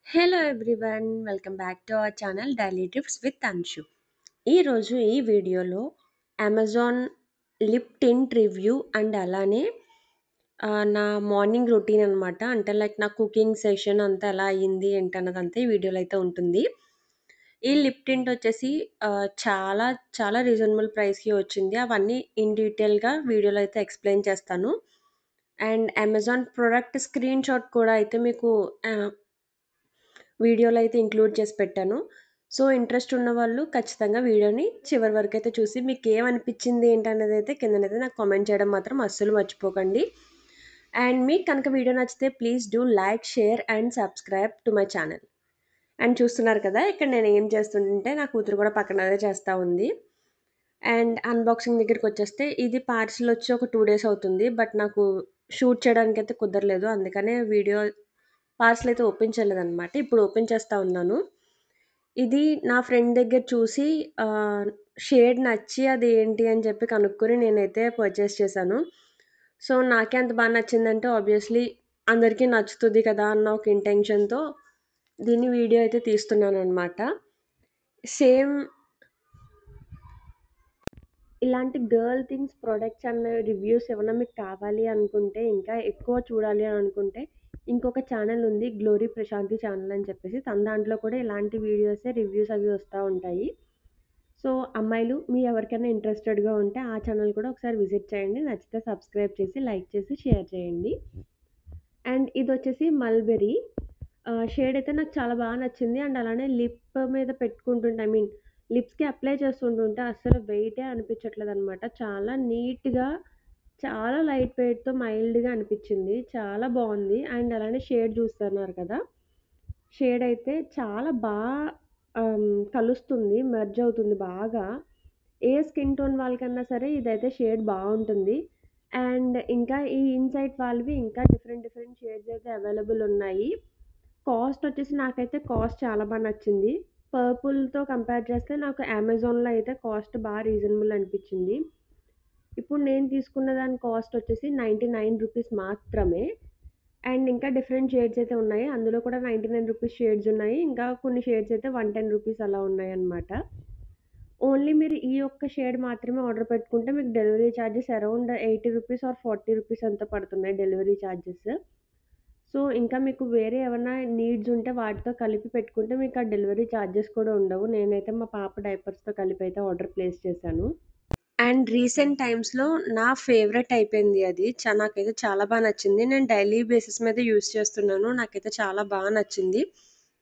Hello everyone, welcome back to our channel daily tips with Anshu. ఈరోజు ఈ వీడియోలో Amazon lip tint review and అలానే నా మార్నింగ్ రొటీన్ అనమాట. అంటే లైక్ నా కుకింగ్ సెషన్ అంతా ఎలా అయ్యింది ఏంటన్నదంతా ఈ వీడియోలో అయితే ఉంటుంది. ఈ లిప్ టింట్ వచ్చేసి చాలా చాలా రీజనబుల్ ప్రైస్‌కి వచ్చింది. అవన్నీ ఇన్ డీటెయిల్‌గా వీడియోలో అయితే ఎక్స్‌ప్లెయిన్ చేస్తాను. And Amazon product screen shot కూడా అయితే మీకు వీడియోలో అయితే ఇంక్లూడ్ చేసి పెట్టాను. సో, ఇంట్రెస్ట్ ఉన్నవాళ్ళు ఖచ్చితంగా వీడియోని చివరి వరకైతే చూసి మీకేమనిపించింది ఏంటన్నదైతే కిందనైతే నాకు కామెంట్ చేయడం మాత్రం అస్సలు మర్చిపోకండి. అండ్ మీకు కనుక వీడియో నచ్చితే please do like, share and subscribe to my channel. And చూస్తున్నారు కదా! ఇక్కడ నేను ఏం చేస్తుంటే నా కూతురు కూడా పక్కన అదే చేస్తా ఉంది. అండ్ అన్బాక్సింగ్ దగ్గరికొచ్చేస్తే ఇది పార్సిల్ వచ్చి ఒక 2 డేస్ అవుతుంది. బట్ నాకు షూట్ చేయడానికైతే కుదరలేదు. అందుకనే వీడియో పార్సిల్ అయితే ఓపెన్ చేయలేదనమాట. ఇప్పుడు ఓపెన్ చేస్తా ఉన్నాను. ఇది నా ఫ్రెండ్ దగ్గర చూసి షేడ్ నచ్చి అది ఏంటి అని చెప్పి కనుక్కొని నేనైతే పర్చేస్ చేశాను. సో, నాకే అంత బా నచ్చిందంటే ఆబ్వియస్‌లీ అందరికీ నచ్చుతది కదా! అన్న ఒక ఇంటెన్షన్‌తో దీన్ని వీడియో అయితే తీస్తున్నాననమాట. సేమ్ ఇలాంటి గర్ల్ థింగ్స్ ప్రొడక్ట్స్ అన్న రివ్యూస్ ఏమన్నా మీకు కావాలి అనుకుంటే, ఇంకా ఎక్కువ చూడాలి అని అనుకుంటే, ఇంకొక ఛానెల్ ఉంది. 'గ్లోరీ ప్రశాంతి' ఛానెల్ అని చెప్పేసి. తన దాంట్లో కూడా ఇలాంటి వీడియోసే రివ్యూస్ అవి వస్తా ఉంటాయి. సో, అమ్మాయిలు మీ ఎవరికైనా ఇంట్రెస్టెడ్‌గా ఉంటే ఆ ఛానెల్ కూడా ఒకసారి విజిట్ చేయండి. నచ్చితే సబ్స్క్రైబ్ చేసి, లైక్ చేసి, షేర్ చేయండి. And ఇదొచ్చేసి mulberry. షేడ్ అయితే నాకు చాలా బా నచ్చింది. అండ్ అలానే లిప్ మీద పెట్టుకుంటుంటే లిప్స్‌కి అప్లై చేస్తుంటుంటే అస్సలు వెయిటే అనిపించట్లేదనమాట. చాలా నీట్‌గా, చాలా లైట్ వెయిట్‌తో మైల్డ్‌గా అనిపించింది. చాలా బావుంది. అండ్ అలానే షేడ్ చూస్తున్నారు కదా! షేడ్ అయితే చాలా కలుస్తుంది. మెర్జ్ అవుతుంది బాగా. ఏ స్కిన్ టోన్ వాళ్ళకన్నా సరే ఇదైతే షేడ్ బావుంటుంది. అండ్ ఇంకా ఈ ఇన్‌సైట్ వాళ్ళవి ఇంకా డిఫరెంట్ డిఫరెంట్ షేడ్స్ అయితే అవైలబుల్ ఉన్నాయి. కాస్ట్ వచ్చేసి నాకైతే కాస్ట్ చాలా బా నచ్చింది. పర్పుల్‌తో కంపేర్ చేస్తే నాకు అమెజాన్‌లో అయితే కాస్ట్ బా రీజనబుల్ అనిపించింది. ఇప్పుడు నేను తీసుకున్న దాని కాస్ట్ వచ్చేసి రూ. 99 మాత్రమే. అండ్ ఇంకా డిఫరెంట్ షేడ్స్ అయితే ఉన్నాయి. అందులో కూడా రూ. 99 షేడ్స్ ఉన్నాయి. ఇంకా కొన్ని షేడ్స్ అయితే రూ. 110 అలా ఉన్నాయన్నమాట. ఓన్లీ మీరు ఈ ఒక్క షేడ్ మాత్రమే ఆర్డర్ పెట్టుకుంటే మీకు డెలివరీ చార్జెస్ అరౌండ్ రూ. 80 ఆర్ రూ. 40 ఎంతో పడుతున్నాయి డెలివరీ చార్జెస్. సో, ఇంకా మీకు వేరే ఏమన్నా నీడ్స్ ఉంటే వాటితో కలిపి పెట్టుకుంటే మీకు ఆ డెలివరీ చార్జెస్ కూడా ఉండవు. నేనైతే మా పాప డైపర్స్‌తో కలిపైతే ఆర్డర్ ప్లేస్ చేశాను. అండ్ రీసెంట్ టైమ్స్‌లో నా ఫేవరెట్ అయిపోయింది అది. నాకైతే చాలా బా నచ్చింది. నేను డైలీ బేసిస్ మీద యూజ్ చేస్తున్నాను. నాకైతే చాలా బా నచ్చింది.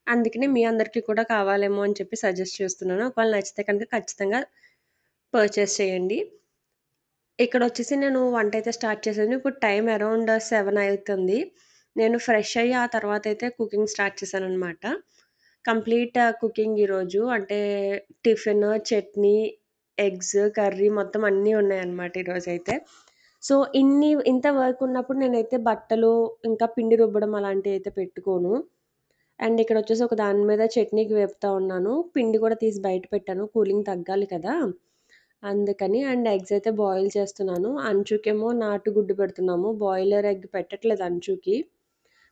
అందుకనే మీ అందరికీ కూడా కావాలేమో అని చెప్పి సజెస్ట్ చేస్తున్నాను. ఒకవేళ నచ్చితే కనుక ఖచ్చితంగా పర్చేస్ చేయండి. ఇక్కడొచ్చేసి నేను వంటయితే స్టార్ట్ చేశాను. ఇప్పుడు టైం అరౌండ్ 7 అయితుంది. నేను ఫ్రెష్ అయ్యి ఆ తర్వాతయితే కుకింగ్ స్టార్ట్ చేశాననమాట. కంప్లీట్ కుకింగ్ ఈరోజు. అంటే టిఫిన్, చట్నీ, ఎగ్స్, కర్రీ మొత్తం అన్నీ ఉన్నాయన్నమాట ఈరోజైతే. సో, ఇంత వర్క్ ఉన్నప్పుడు నేనైతే బట్టలు, ఇంకా పిండి రుబ్బడం అలాంటివయితే పెట్టుకోను. అండ్ ఇక్కడొచ్చేసి ఒక దాని మీద చట్నీకి వేపుతా ఉన్నాను. పిండి కూడా తీసి బయట పెట్టాను. కూలింగ్ తగ్గాలి కదా! అందుకని. అండ్ ఎగ్స్ అయితే బాయిల్ చేస్తున్నాను. అంచుకేమో నాటుగుడ్డు పెడుతున్నాము. బాయిలర్ ఎగ్ పెట్టట్లేదు అంచుకి.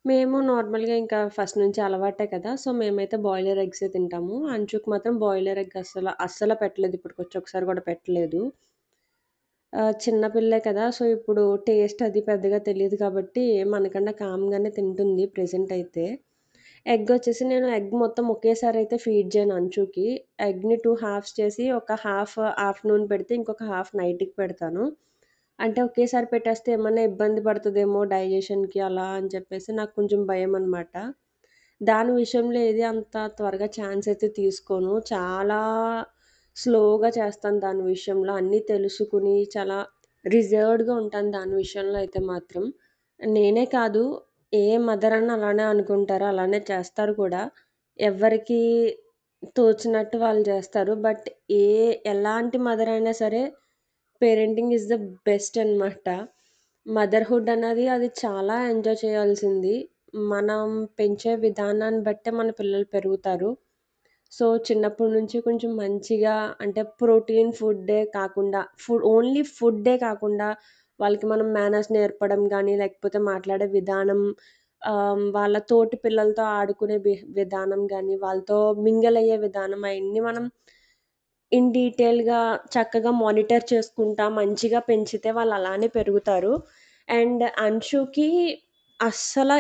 మేము నార్మల్‌గా ఇంకా ఫస్ట్ నుంచి అలవాటే కదా! సో, మేమైతే బాయిలర్ ఎగ్సే తింటాము. అంచుకి మాత్రం బాయిలర్ ఎగ్ అస్సల పెట్టలేదు. ఇప్పటికొచ్చి ఒకసారి కూడా పెట్టలేదు. చిన్న పిల్లే కదా! సో, ఇప్పుడు టేస్ట్ అది పెద్దగా తెలీదు కాబట్టి మనకన్నా కామ్‌గానే తింటుంది ప్రెజెంట్ అయితే. ఎగ్గొచ్చేసి నేను ఎగ్ మొత్తం ఒకేసారి అయితే ఫీడ్ చేయను అంచుకి. ఎగ్‌ని 2 హాఫ్స్ చేసి ఒక హాఫ్ ఆఫ్టర్‌నూన్ పెడితే, ఇంకొక హాఫ్ నైట్‌కి పెడతాను. అంటే ఒకేసారి పెట్టేస్తే ఏమన్నా ఇబ్బంది పడతదేమో డైజెషన్‌కి అలా అని చెప్పేసి నాకు కొంచెం భయమనమాట. దాని విషయంలో ఏది అంత త్వరగా ఛాన్స్ అయితే తీసుకోను. చాలా స్లోగా చేస్తాను దాని విషయంలో. అన్నీ తెలుసుకుని చాలా రిజర్వ్డ్‌గా ఉంటాను దాని విషయంలో అయితే మాత్రం. నేనే కాదు, ఏ మదర్ అన్నా అలానే అనుకుంటారు. అలానే చేస్తారు కూడా. ఎవ్వరికీ తోచినట్టు వాళ్ళు చేస్తారు. బట్ ఏ ఎలాంటి మదర్ అయినా సరే పేరెంటింగ్ ఈస్ ద బెస్ట్ అనమాట. మదర్‌హుడ్ అన్నది అది చాలా ఎంజాయ్ చేయాల్సింది. మనం పెంచే విధానాన్ని బట్టే మన పిల్లలు పెరుగుతారు. సో, చిన్నప్పటి నుంచి కొంచెం మంచిగా అంటే ప్రోటీన్ ఫుడ్డే కాకుండా ఓన్లీ ఫుడ్డే కాకుండా వాళ్ళకి మనం మేనర్స్ నేర్పడం గానీ, లేకపోతే మాట్లాడే విధానం, వాళ్ళ తోటి పిల్లలతో ఆడుకునే విధానం గానీ, వాళ్ళతో మింగిల్ అయ్యే విధానం అయన్నీ మనం ఇన్ డీటెయిల్‌గా చక్కగా మానిటర్ చేసుకుంటా మంచిగా పెంచితే వాళ్ళు అలానే పెరుగుతారు. అండ్ అంశుకి అస్సల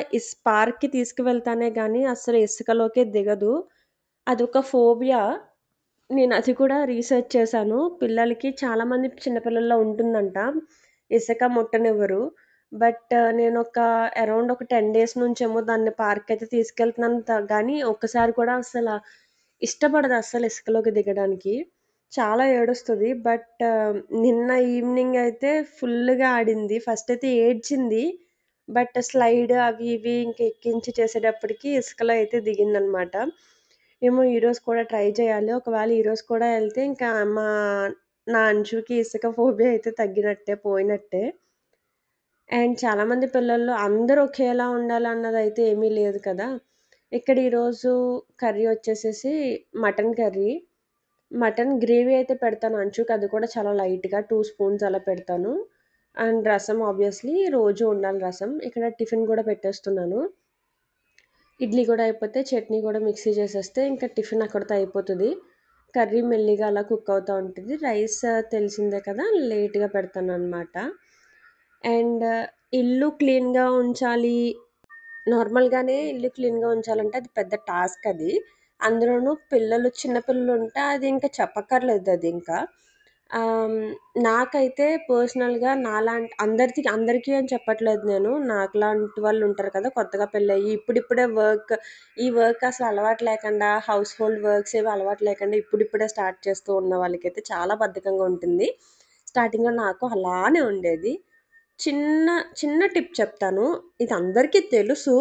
పార్క్‌కి తీసుకువెళ్తానే గానీ అస్సలు ఇసుకలోకే దిగదు. అదొక ఫోబియా. నేనది కూడా రీసెర్చ్ చేశాను. పిల్లలకి చాలామంది చిన్న పిల్లల్లో ఉంటుందంట. ఇసక ముట్టనివ్వరు. బట్ నేనొక అరౌండ్ ఒక 10 డేస్ నుంచేమో దాన్ని పార్క్‌కయితే తీసుకెళ్తున్నాను గానీ ఒక్కసారి కూడా ఇష్టపడదు అస్సలు ఇసుకలోకి దిగడానికి. చాలా ఏడుస్తది. బట్ నిన్న ఈవినింగ్ అయితే ఫుల్లుగా ఆడింది. ఫస్టయితే ఏడ్చింది. బట్ స్లైడ్ అవి ఇవి ఇంక ఎక్కించి చేసేటప్పటికి ఇసుకలో అయితే దిగిందనమాట. ఏమో ఈరోజు కూడా ట్రై చేయాలి. ఒకవేళ ఈరోజు కూడా ఎళ్తే ఇంకా నా అంచుకి ఇసుక ఫోబియా అయితే తగ్గినట్టే, పోయినట్టే. అండ్ చాలామంది పిల్లల్లో అందరూ ఒకేలా ఉండాలన్నదైతే ఏమీ లేదు కదా! ఇక్కడ ఈరోజు కర్రీ వచ్చేసేసి మటన్ కర్రీ. మటన్ గ్రేవీ అయితే పెడతాను అంచుకి. అది కూడా చాలా లైట్‌గా 2 స్పూన్స్ అలా పెడతాను. అండ్ రసం ఆబ్వియస్‌లీ రోజు ఉండాలి రసం. ఇక్కడ టిఫిన్ కూడా పెట్టేస్తున్నాను. ఇడ్లీ గూడా అయిపోతే చట్నీ గూడా మిక్సీ చేసేస్తే ఇంకా టిఫిన్ అక్కడితో అయిపోతది. కర్రీ మెల్లిగా అలా కుక్ అవుతా ఉంటది. రైస్ తెలిసిందే కదా! లేట్‌గా పెడతాననమాట. అండ్ ఇల్లు క్లీన్‌గా ఉంచాలి. నార్మల్‌గానే ఇల్లు క్లీన్‌గా ఉంచాలంటే అది పెద్ద టాస్క్ అది. అందులోనూ చిన్న పిల్లలుంటే అది ఇంకా చెప్పక్కర్లేదదింకా. ఆహ్, నాకైతే పర్సనల్‌గా అందరికీ అని చెప్పట్లేదు నేను. నాకులాంటి వాళ్ళుంటారు కదా! కొత్తగా పెళ్ళయ్యి ఇప్పుడిప్పుడే ఈ వర్క్ అసలు అలవాటు లేకుండా హౌస్ హోల్డ్ వర్క్స్ ఏవి అలవాటు లేకుండా ఇప్పుడిప్పుడే స్టార్ట్ చేస్తూ ఉన్న వాళ్ళకైతే చాలా బద్ధకంగా ఉంటుంది. స్టార్టింగ్‌లో నాకు అలానే ఉండేది. చిన్న, చిన్న టిప్ చెప్తాను. ఇది అందరికీ తెలుసు.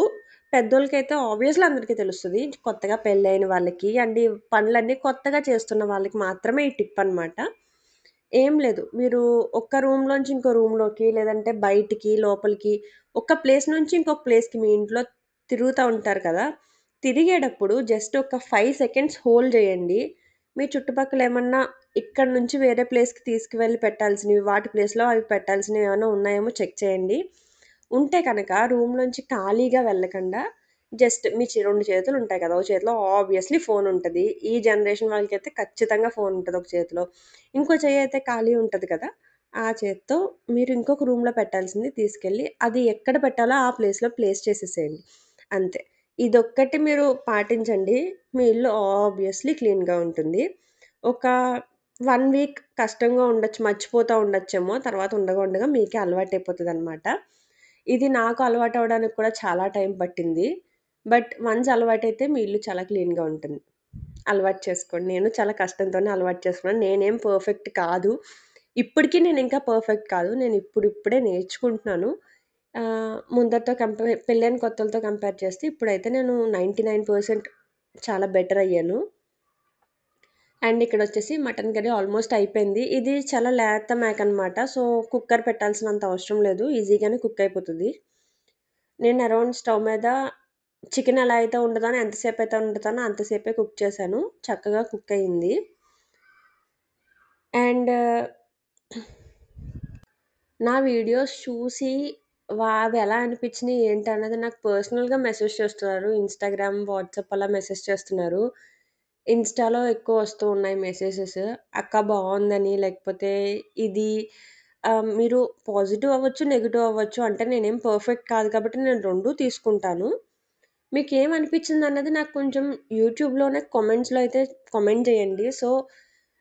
పెద్దోళ్ళకైతే ఆబ్వియస్‌లీ అందరికీ తెలుస్తది. కొత్తగా పెళ్ళైన వాళ్ళకి అండ్ ఈ పనులన్నీ కొత్తగా చేస్తున్న వాళ్ళకి మాత్రమే ఈ టిప్ అనమాట. ఏం లేదు. మీరు ఒక్క రూమ్‌లోంచి ఇంకో రూమ్‌లోకి లేదంటే బయటికి, లోపలికి ఒక ప్లేస్ నుంచి ఇంకొక ప్లేస్‌కి మీ ఇంట్లో తిరుగుతా ఉంటారు కదా! తిరిగేటప్పుడు జస్ట్ ఒక 5 సెకండ్స్ హోల్డ్ చేయండి. మీ చుట్టుపక్కల ఏమన్నా ఇక్కడి నుంచి వేరే ప్లేస్‌కి తీసుకువెళ్ళి పెట్టాల్సినవి, వాటి ప్లేస్‌లో అవి పెట్టాల్సినవి ఏమన్నా ఉన్నాయేమో చెక్ చేయండి. ఉంటే కనుక రూమ్‌లోంచి ఖాళీగా వెళ్ళకుండా జస్ట్ మీ 2 చేతులుంటాయి కదా! ఒక చేతిలో ఆబ్వియస్‌లీ ఫోనుంటది. ఈ జనరేషన్ వాళ్ళకైతే ఖచ్చితంగా ఫోనుంటది ఒక చేతిలో. ఇంకో చెయ్యయితే ఖాళీ ఉంటది కదా! ఆ చేత్తో మీరు ఇంకొక రూమ్‌లో పెట్టాల్సింది తీసుకెళ్ళి అది ఎక్కడ పెట్టాలో ఆ ప్లేస్‌లో ప్లేస్ చేసేసేయండి. అంతే. ఇదొక్కటి మీరు పాటించండి. మీ ఇల్లు ఆబ్వియస్‌లీ క్లీన్‌గా ఉంటుంది. ఒక 1 వీక్ కష్టంగా ఉండొచ్చు. మర్చిపోతా ఉండొచ్చేమో. తర్వాత ఉండగా ఉండగా మీకే అలవాటయిపోతదనమాట. ఇది నాకు అలవాటవ్వడానికి కూడా చాలా టైం పట్టింది. బట్ వన్స్ అలవాటైతే మీ ఇల్లు చాలా క్లీన్‌గా ఉంటుంది. అలవాటు చేసుకోండి. నేను చాలా కష్టంతోనే అలవాటు చేసుకున్నాను. నేనేం పర్ఫెక్ట్ కాదు. ఇప్పటికి నేనింకా పర్ఫెక్ట్ కాదు. నేను ఇప్పుడిప్పుడే నేర్చుకుంటున్నాను. ముందరతో పెళ్ళైన కొత్తలతో కంపేర్ చేస్తే ఇప్పుడైతే నేను 99% చాలా బెటర్ అయ్యాను. అండ్ ఇక్కడొచ్చేసి మటన్ కర్రీ ఆల్మోస్ట్ అయిపోయింది. ఇది చాలా లేత మేకనమాట. సో, కుక్కర్ పెట్టాల్సినంత అవసరం లేదు. ఈజీగానే కుక్ అయిపోతది. నేను అరౌండ్ స్టవ్ మీద చికెన్ ఎలా అయితే వండుతానో, ఎంతసేపయితే వండుతానో అంతసేపే కుక్ చేశాను. చక్కగా కుక్ అయింది. అండ్ నా వీడియోస్ చూసి అవి ఎలా అనిపించినియి ఏంటన్నది నాకు పర్సనల్‌గా మెసేజ్ చేస్తున్నారు. ఇన్‌స్టాగ్రామ్, వాట్సాప్ అలా మెసేజ్ చేస్తున్నారు. ఇన్‌స్టాలో ఎక్కువ వస్తూ ఉన్నాయి మెసేజెస్. అక్క బావుందని లేకపోతే ఇది మీరు పాజిటివ్ అవ్వచ్చు, నెగెటివ్ అవ్వచ్చు. అంటే నేనేం పర్ఫెక్ట్ కాదు కాబట్టి నేను 2 తీసుకుంటాను. మీకేమనిపించిందన్నది నాకు కొంచెం యూట్యూబ్‌లోనే కామెంట్స్‌లో అయితే కామెంట్ చేయండి. సో,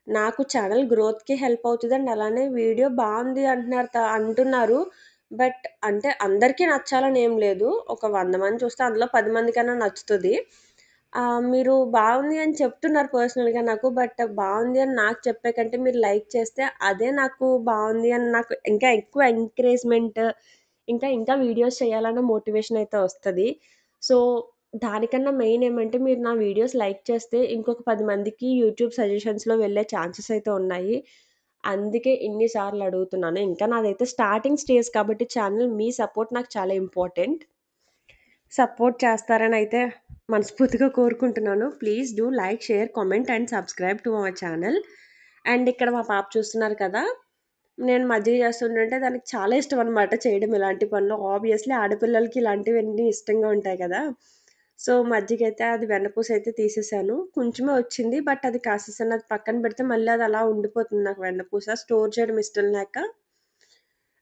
నాకు ఛానల్ గ్రోత్‌కి హెల్ప్ అవుతది. అండ్ అలానే వీడియో బావుంది అంటున్నారు. బట్ అంటే అందరికీ నచ్చాలని ఏం లేదు. ఒక 100 మంది చూస్తే అందులో 10 మందికన్నా నచ్చుతది. మీరు బావుంది అని చెప్తున్నారు పర్సనల్‌గా నాకు. బట్ బావుంది అని నాకు చెప్పే కంటే మీరు లైక్ చేస్తే అదే నాకు బావుంది అని నాకు ఇంకా ఎక్కువ ఎంకరేజ్‌మెంట్ ఇంకా వీడియోస్ చేయాలన్న మోటివేషన్ అయితే వస్తది. సో, దానికన్నా మెయిన్ ఏమంటే మీరు నా వీడియోస్ లైక్ చేస్తే ఇంకొక 10 మందికి యూట్యూబ్ సజెషన్స్‌లో వెళ్ళే ఛాన్సెస్ అయితే ఉన్నాయి. అందుకే ఇన్ని సార్లు అడుగుతున్నాను. ఇంకా నాదైతే స్టార్టింగ్ స్టేజ్ కాబట్టి ఛానల్ మీ సపోర్ట్ నాకు చాలా ఇంపార్టెంట్. సపోర్ట్ చేస్తారనైతే మనస్ఫూర్తిగా కోరుకుంటున్నాను. Please do like, share, comment and subscribe to our channel. And ఇక్కడ మా పాప చూస్తున్నారు కదా! నేను మజ్జిగ చేస్తుంటుంటే దానికి చాలా ఇష్టమనమాట చేయడం ఇలాంటి పనులు. ఆబ్వియస్‌లీ ఆడపిల్లలకి ఇలాంటివన్నీ ఇష్టంగా ఉంటాయి కదా! సో, మజ్జిగైతే అది వెన్నపూసైతే తీసేసాను. కొంచెమే వచ్చింది. బట్ అది కాసేసాను. అది పక్కన పెడితే మళ్ళీ అది అలా ఉండిపోతుంది నాకు వెన్నపూస. స్టోర్ చేయడం ఇష్టం లేక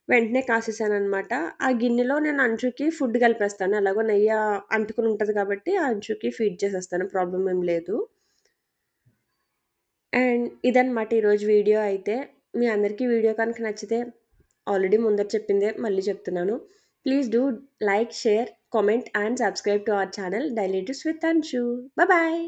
వెంటనే కాసేసాననమాట. ఆ గిన్నెలో నేను అంచుకి ఫుడ్ కలిపేస్తాను. ఎలాగో నెయ్య అంటుకుని ఉంటది కాబట్టి ఆ అంచుకి ఫీడ్ చేసేస్తాను. ప్రాబ్లమ్ ఏం లేదు. అండ్ ఇదనమాట ఈరోజు వీడియో అయితే. మీ అందరికీ వీడియో కనుక నచ్చితే ఆల్రెడీ ముందర చెప్పిందే మళ్ళీ చెప్తున్నాను. Please do like, share, comment and subscribe to our channel daily tips with Anshu. Bye.